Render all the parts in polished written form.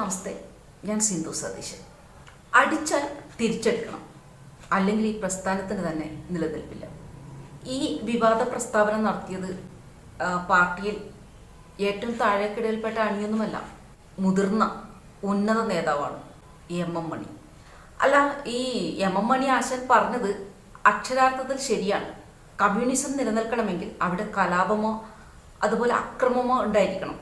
നമസ്തേ, ഞാൻ സിന്ധു സതീശൻ. അടിച്ചാൽ തിരിച്ചെടുക്കണം, അല്ലെങ്കിൽ ഈ പ്രസ്ഥാനത്തിന് തന്നെ നിലനിൽപ്പില്ല. ഈ വിവാദ പ്രസ്താവന നടത്തിയത് പാർട്ടിയിൽ ഏറ്റവും താഴേക്കിടയിൽപ്പെട്ട അണിയൊന്നുമല്ല, മുതിർന്ന ഉന്നത നേതാവാണ് എം മണി. അല്ല, ഈ എം മണി ആശാൻ പറഞ്ഞത് അക്ഷരാർത്ഥത്തിൽ ശരിയാണ്. കമ്മ്യൂണിസം നിലനിൽക്കണമെങ്കിൽ അവിടെ കലാപമോ അതുപോലെ അക്രമമോ ഉണ്ടായിരിക്കണം,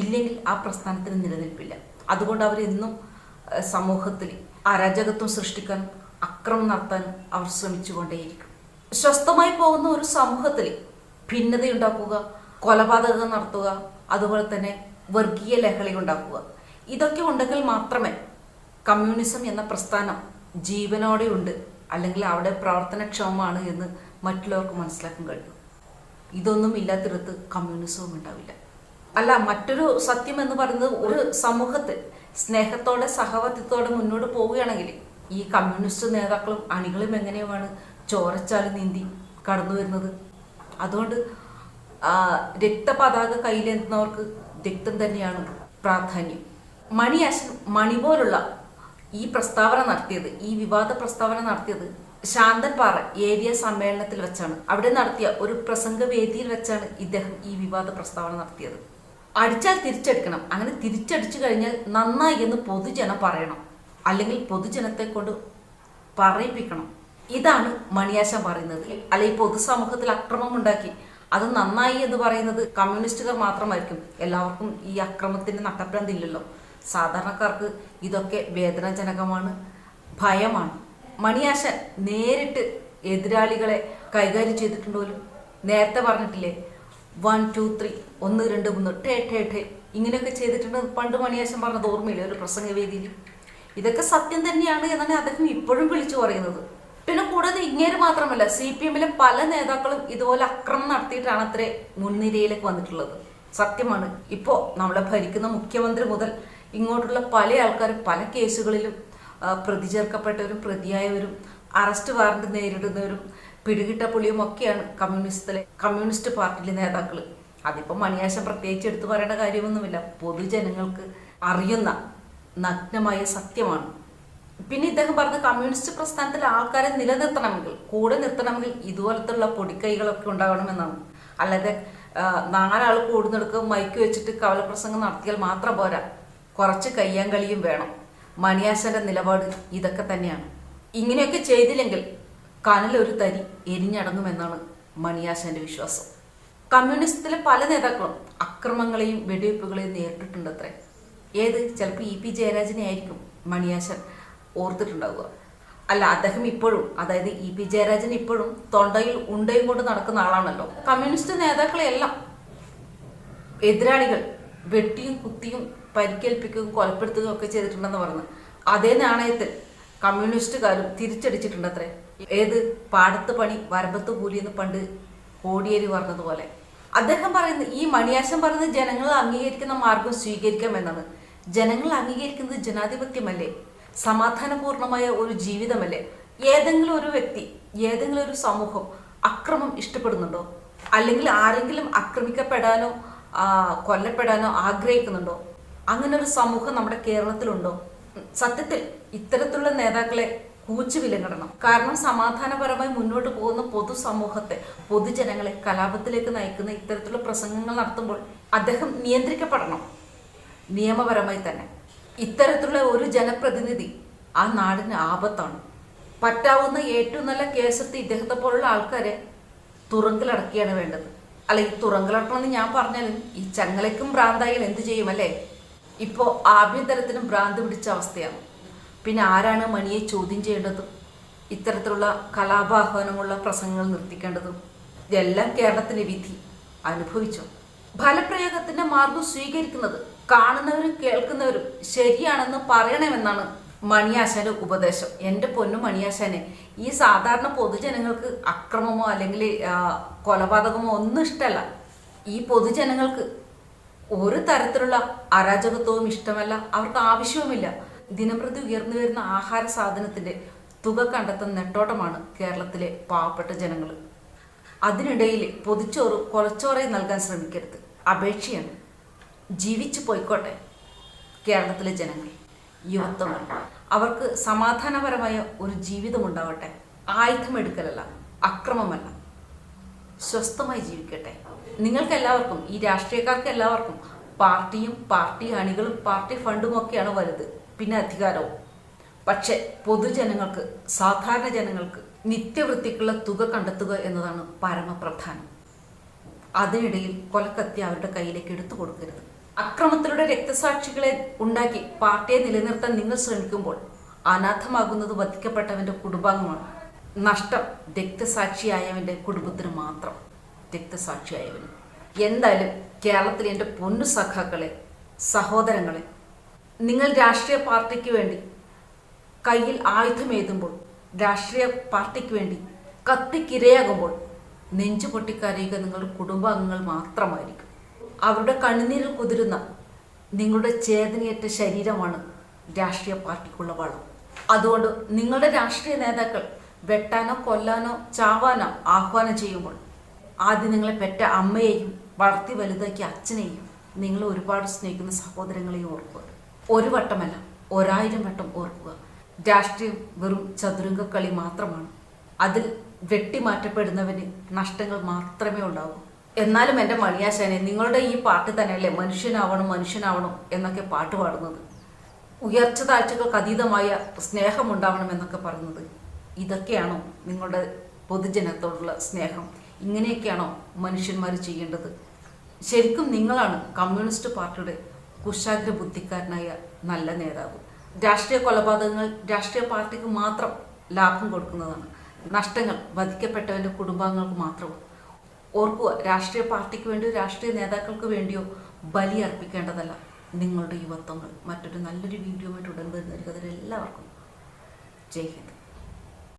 ഇല്ലെങ്കിൽ ആ പ്രസ്ഥാനത്തിന് നിലനിൽപ്പില്ല. അതുകൊണ്ട് അവരെന്നും സമൂഹത്തിൽ അരാജകത്വം സൃഷ്ടിക്കാനും അക്രമം നടത്താനും അവർ ശ്രമിച്ചുകൊണ്ടേയിരിക്കും. സ്വസ്ഥമായി പോകുന്ന ഒരു സമൂഹത്തിൽ ഭിന്നതയുണ്ടാക്കുക, കൊലപാതകം നടത്തുക, അതുപോലെ തന്നെ വർഗീയ ലഹള ഉണ്ടാക്കുക, ഇതൊക്കെ ഉണ്ടെങ്കിൽ മാത്രമേ കമ്മ്യൂണിസം എന്ന പ്രസ്ഥാനം ജീവനോടെ ഉണ്ട്, അല്ലെങ്കിൽ അവിടെ പ്രവർത്തനക്ഷമമാണ് എന്ന് മറ്റുള്ളവർക്ക് മനസ്സിലാക്കാൻ കഴിയും. ഇതൊന്നും ഇല്ലാത്തിടത്ത് കമ്മ്യൂണിസവും ഉണ്ടാവില്ല. അല്ല, മറ്റൊരു സത്യം എന്ന് പറയുന്നത്, ഒരു സമൂഹത്തിൽ സ്നേഹത്തോടെ സഹവർത്തിത്തോടെ മുന്നോട്ട് പോവുകയാണെങ്കിൽ ഈ കമ്മ്യൂണിസ്റ്റ് നേതാക്കളും അണികളും എങ്ങനെയുമാണ് ചോരച്ചാല് നീന്തി കടന്നു വരുന്നത്. അതുകൊണ്ട് രക്തപതാക കയ്യിലെത്തുന്നവർക്ക് രക്തം തന്നെയാണ് പ്രാധാന്യം. മണി ആശൻ മണി പോലുള്ള ഈ പ്രസ്താവന നടത്തിയത്, ഈ വിവാദ പ്രസ്താവന നടത്തിയത് ശാന്തൻപാറ ഏരിയ സമ്മേളനത്തിൽ വെച്ചാണ്. അവിടെ നടത്തിയ ഒരു പ്രസംഗ വേദിയിൽ വെച്ചാണ് ഇദ്ദേഹം ഈ വിവാദ പ്രസ്താവന നടത്തിയത്. അടിച്ചാൽ തിരിച്ചടിക്കണം, അങ്ങനെ തിരിച്ചടിച്ചു കഴിഞ്ഞാൽ നന്നായി എന്ന് പൊതുജനം പറയണം, അല്ലെങ്കിൽ പൊതുജനത്തെ കൊണ്ട് പറയിപ്പിക്കണം. ഇതാണ് മണിയാശാൻ പറയുന്നത്. അല്ല, ഈ പൊതുസമൂഹത്തിൽ അക്രമം ഉണ്ടാക്കി അത് നന്നായി എന്ന് പറയുന്നത് കമ്മ്യൂണിസ്റ്റുകാർ മാത്രമായിരിക്കും. എല്ലാവർക്കും ഈ അക്രമത്തിന്റെ നട്ടപ്രാന്തില്ലല്ലോ. സാധാരണക്കാർക്ക് ഇതൊക്കെ വേദനാജനകമാണ്, ഭയമാണ്. മണിയാശാൻ നേരിട്ട് എതിരാളികളെ കൈകാര്യം ചെയ്തിട്ടുണ്ടോലും. നേരത്തെ പറഞ്ഞിട്ടില്ലേ, 1 2 3 1 2 3 ടേ ടേ ടേ ഇങ്ങനെയൊക്കെ ചെയ്തിട്ടുണ്ട് പണ്ട് മണിയാശാൻ പറഞ്ഞത് ഓർമ്മയില്ലേ ഒരു പ്രസംഗവേദിയിൽ. ഇതൊക്കെ സത്യം തന്നെയാണ് എന്നാണ് അദ്ദേഹം ഇപ്പോഴും വിളിച്ചു പറയുന്നത്. പിന്നെ കൂടാതെ ഇങ്ങേര് മാത്രമല്ല, CPM പല നേതാക്കളും ഇതുപോലെ അക്രമം നടത്തിയിട്ടാണ് അത്രേ മുൻനിരയിലേക്ക് വന്നിട്ടുള്ളത്. സത്യമാണ്. ഇപ്പോ നമ്മളെ ഭരിക്കുന്ന മുഖ്യമന്ത്രി മുതൽ ഇങ്ങോട്ടുള്ള പല ആൾക്കാരും പല കേസുകളിലും പ്രതി ചേർക്കപ്പെട്ടവരും പ്രതിയായവരും അറസ്റ്റ് വാറന്റ് നേരിടുന്നവരും പിടികിട്ട പുള്ളിയും ഒക്കെയാണ് കമ്മ്യൂണിസ്റ്റ് പാർട്ടിയിലെ നേതാക്കൾ. അതിപ്പോൾ മണിയാശൻ പ്രത്യേകിച്ച് എടുത്തു പറയേണ്ട കാര്യമൊന്നുമില്ല, പൊതുജനങ്ങൾക്ക് അറിയുന്ന നഗ്നമായ സത്യമാണ്. പിന്നെ ഇദ്ദേഹം പറഞ്ഞ കമ്മ്യൂണിസ്റ്റ് പ്രസ്ഥാനത്തിലെ ആൾക്കാരെ നിലനിർത്തണമെങ്കിൽ, കൂടെ നിർത്തണമെങ്കിൽ ഇതുപോലത്തുള്ള പൊടിക്കൈകളൊക്കെ ഉണ്ടാകണമെന്നാണ്. അല്ലാതെ 4 ആൾ കൂടുന്നെടുക്കുക മൈക്ക് വെച്ചിട്ട് കവലപ്രസംഗം നടത്തിയാൽ മാത്രം പോരാ, കുറച്ച് കയ്യാങ്കളിയും വേണം. മണിയാശന്റെ നിലപാട് ഇതൊക്കെ തന്നെയാണ്. ഇങ്ങനെയൊക്കെ ചെയ്തില്ലെങ്കിൽ കനലൊരു തരി എരിഞ്ഞടങ്ങുമെന്നാണ് മണിയാശന്റെ വിശ്വാസം. കമ്മ്യൂണിസത്തിലെ പല നേതാക്കളും അക്രമങ്ങളെയും വെടിവെപ്പുകളെയും നേരിട്ടിട്ടുണ്ടത്രേ. ചിലപ്പോൾ EP ജയരാജനെ ആയിരിക്കും മണിയാശൻ ഓർത്തിട്ടുണ്ടാവുക. അല്ല, അദ്ദേഹം ഇപ്പോഴും, അതായത് EP ജയരാജൻ ഇപ്പോഴും തൊണ്ടയിൽ ഉണ്ടയും കൊണ്ട് നടക്കുന്ന ആളാണല്ലോ. കമ്മ്യൂണിസ്റ്റ് നേതാക്കളെയെല്ലാം എതിരാളികൾ വെട്ടിയും കുത്തിയും പരിക്കേൽപ്പിക്കുകയും കൊലപ്പെടുത്തുകയും ഒക്കെ ചെയ്തിട്ടുണ്ടെന്ന് പറഞ്ഞു. അതേ നാണയത്തിൽ കമ്മ്യൂണിസ്റ്റുകാരും തിരിച്ചടിച്ചിട്ടുണ്ടത്രേ. പാടത്ത് പണി വരമ്പത്ത് കൂലി എന്ന് പണ്ട് കോടിയേരി പറഞ്ഞതുപോലെ. അദ്ദേഹം പറയുന്നത്, ഈ മണിയാശൻ പറയുന്നത് ജനങ്ങൾ അംഗീകരിക്കുന്ന മാർഗം സ്വീകരിക്കാമെന്നാണ്. ജനങ്ങൾ അംഗീകരിക്കുന്നത് ജനാധിപത്യമല്ലേ, സമാധാനപൂർണമായ ഒരു ജീവിതമല്ലേ. ഏതെങ്കിലും ഒരു വ്യക്തി, ഏതെങ്കിലും ഒരു സമൂഹം അക്രമം ഇഷ്ടപ്പെടുന്നുണ്ടോ? അല്ലെങ്കിൽ ആരെങ്കിലും ആക്രമിക്കപ്പെടാനോ കൊല്ലപ്പെടാനോ ആഗ്രഹിക്കുന്നുണ്ടോ? അങ്ങനെ ഒരു സമൂഹം നമ്മുടെ കേരളത്തിലുണ്ടോ? സത്യത്തിൽ ഇത്തരത്തിലുള്ള നേതാക്കളെ കൂച്ചുവിലങ്ങിടണം. കാരണം സമാധാനപരമായി മുന്നോട്ട് പോകുന്ന പൊതുസമൂഹത്തെ, പൊതുജനങ്ങളെ കലാപത്തിലേക്ക് നയിക്കുന്ന ഇത്തരത്തിലുള്ള പ്രസംഗങ്ങൾ നടത്തുമ്പോൾ അദ്ദേഹം നിയന്ത്രിക്കപ്പെടണം, നിയമപരമായി തന്നെ. ഇത്തരത്തിലുള്ള ഒരു ജനപ്രതിനിധി ആ നാടിന് ആപത്താണ്. പറ്റാവുന്ന ഏറ്റവും നല്ല കേസെടുത്ത് ഇദ്ദേഹത്തെ പോലുള്ള ആൾക്കാരെ തുറങ്കിലടക്കുകയാണ് വേണ്ടത്. അല്ല, ഈ തുറങ്കിലടക്കണമെന്ന് ഞാൻ പറഞ്ഞാലും ഈ ചങ്ങലയ്ക്കും ഭ്രാന്തായാൽ എന്ത് ചെയ്യുമല്ലേ? ഇപ്പോൾ ആഭ്യന്തരത്തിനും ഭ്രാന്ത് പിടിച്ച അവസ്ഥയാണ്. പിന്നെ ആരാണ് മണിയെ ചോദ്യം ചെയ്യേണ്ടതും ഇത്തരത്തിലുള്ള കലാപാഹ്വാനമുള്ള പ്രസംഗങ്ങൾ നിർത്തിക്കേണ്ടതും? ഇതെല്ലാം കേരളത്തിന്റെ വിധി അനുഭവിച്ചു. ഫലപ്രയോഗത്തിന്റെ മാർഗം സ്വീകരിക്കുന്നത് കാണുന്നവരും കേൾക്കുന്നവരും ശരിയാണെന്ന് പറയണമെന്നാണ് മണിയാശാന്റെ ഉപദേശം. എൻ്റെ പൊന്നു മണിയാശാനെ, ഈ സാധാരണ പൊതുജനങ്ങൾക്ക് അക്രമമോ അല്ലെങ്കിൽ കൊലപാതകമോ ഒന്നും ഇഷ്ടമല്ല. ഈ പൊതുജനങ്ങൾക്ക് ഒരു തരത്തിലുള്ള അരാജകത്വവും ഇഷ്ടമല്ല, അവർക്ക് ആവശ്യവുമില്ല. ദിനംപ്രതി ഉയർന്നു വരുന്ന ആഹാര സാധനത്തിന്റെ തുക കണ്ടെത്തുന്ന നെട്ടോട്ടമാണ് കേരളത്തിലെ പാവപ്പെട്ട ജനങ്ങൾ. അതിനിടയിൽ പൊതിച്ചോറ് കൊലച്ചോറെ നൽകാൻ ശ്രമിക്കരുത്, അപേക്ഷയാണ്. ജീവിച്ചു പോയിക്കോട്ടെ. കേരളത്തിലെ ജനങ്ങൾ, യുവത്വങ്ങൾ, അവർക്ക് സമാധാനപരമായ ഒരു ജീവിതം ഉണ്ടാവട്ടെ. ആയുധമെടുക്കലല്ല, അക്രമമല്ല, സ്വസ്ഥമായി ജീവിക്കട്ടെ. നിങ്ങൾക്കെല്ലാവർക്കും, ഈ രാഷ്ട്രീയക്കാർക്ക് എല്ലാവർക്കും പാർട്ടിയും പാർട്ടി അണികളും പാർട്ടി ഫണ്ടും ഒക്കെയാണ് വലുത്, പിന്നെ അധികാരവും. പക്ഷെ പൊതുജനങ്ങൾക്ക്, സാധാരണ ജനങ്ങൾക്ക് നിത്യവൃത്തിക്കുള്ള തുക കണ്ടെത്തുക എന്നതാണ് പരമപ്രധാനം. അതിനിടയിൽ കൊലക്കത്തി അവരുടെ കയ്യിലേക്ക് എടുത്തു കൊടുക്കരുത്. അക്രമത്തിലൂടെ രക്തസാക്ഷികളെ ഉണ്ടാക്കി പാർട്ടിയെ നിലനിർത്താൻ നിങ്ങൾ ശ്രമിക്കുമ്പോൾ അനാഥമാകുന്നത് വധിക്കപ്പെട്ടവന്റെ കുടുംബാംഗമാണ്. നഷ്ടം രക്തസാക്ഷിയായവന്റെ കുടുംബത്തിന് മാത്രം, രക്തസാക്ഷിയായവന്. എന്തായാലും കേരളത്തിലെ എൻ്റെ പൊന്നു സഖാക്കളെ, സഹോദരങ്ങളെ, നിങ്ങൾ രാഷ്ട്രീയ പാർട്ടിക്ക് വേണ്ടി കയ്യിൽ ആയുധമേതുമ്പോൾ, രാഷ്ട്രീയ പാർട്ടിക്ക് വേണ്ടി കത്തിക്കിരയാകുമ്പോൾ നെഞ്ചു പൊട്ടിക്കരയുക നിങ്ങളുടെ കുടുംബാംഗങ്ങൾ മാത്രമായിരിക്കും. അവരുടെ കണ്ണുനീരിൽ കുതിരുന്ന നിങ്ങളുടെ ചേതനയേറ്റ ശരീരമാണ് രാഷ്ട്രീയ പാർട്ടിക്കുള്ള വളം. അതുകൊണ്ട് നിങ്ങളുടെ രാഷ്ട്രീയ നേതാക്കൾ വെട്ടാനോ കൊല്ലാനോ ചാവാനോ ആഹ്വാനം ചെയ്യുമ്പോൾ ആദ്യം നിങ്ങളെ പെറ്റ അമ്മയെയും വളർത്തി വലുതാക്കിയ അച്ഛനെയും നിങ്ങൾ ഒരുപാട് സ്നേഹിക്കുന്ന സഹോദരങ്ങളെയും ഓർക്കുക. ഒരു വട്ടമല്ല, 1000 വട്ടം ഓർക്കുക. രാഷ്ട്രീയം വെറും ചതുരംഗ കളി മാത്രമാണ്. അതിൽ വെട്ടിമാറ്റപ്പെടുന്നവന് നഷ്ടങ്ങൾ മാത്രമേ ഉണ്ടാകൂ. എന്നാലും എൻ്റെ മണിയാശാനെ, നിങ്ങളുടെ ഈ പാട്ട് തന്നെയല്ലേ മനുഷ്യനാവണം എന്നൊക്കെ പാട്ട് പാടുന്നത്? ഉയർച്ച താഴ്ചകൾക്ക് അതീതമായ സ്നേഹമുണ്ടാവണം എന്നൊക്കെ പറയുന്നത്. ഇതൊക്കെയാണോ നിങ്ങളുടെ പൊതുജനത്തോടുള്ള സ്നേഹം? ഇങ്ങനെയൊക്കെയാണോ മനുഷ്യന്മാർ ചെയ്യേണ്ടത്? ശരിക്കും നിങ്ങളാണ് കമ്മ്യൂണിസ്റ്റ് പാർട്ടിയുടെ കുശാഗ്ര ബുദ്ധിക്കാരനായ നല്ല നേതാവ്. രാഷ്ട്രീയ കൊലപാതകങ്ങൾ രാഷ്ട്രീയ പാർട്ടിക്ക് മാത്രം ലാഭം കൊടുക്കുന്നതാണ്. നഷ്ടങ്ങൾ വധിക്കപ്പെട്ടവൻ്റെ കുടുംബാംഗങ്ങൾക്ക് മാത്രവും. ഓർക്കുക, രാഷ്ട്രീയ പാർട്ടിക്ക് വേണ്ടിയോ രാഷ്ട്രീയ നേതാക്കൾക്ക് വേണ്ടിയോ ബലി അർപ്പിക്കേണ്ടതല്ല നിങ്ങളുടെ യുവത്വങ്ങൾ. മറ്റൊരു നല്ലൊരു വീഡിയോ ആയിട്ട് ഉടൻ വരുന്നതായിരിക്കും. അതിലെല്ലാവർക്കും ജയ് ഹിന്ദ്.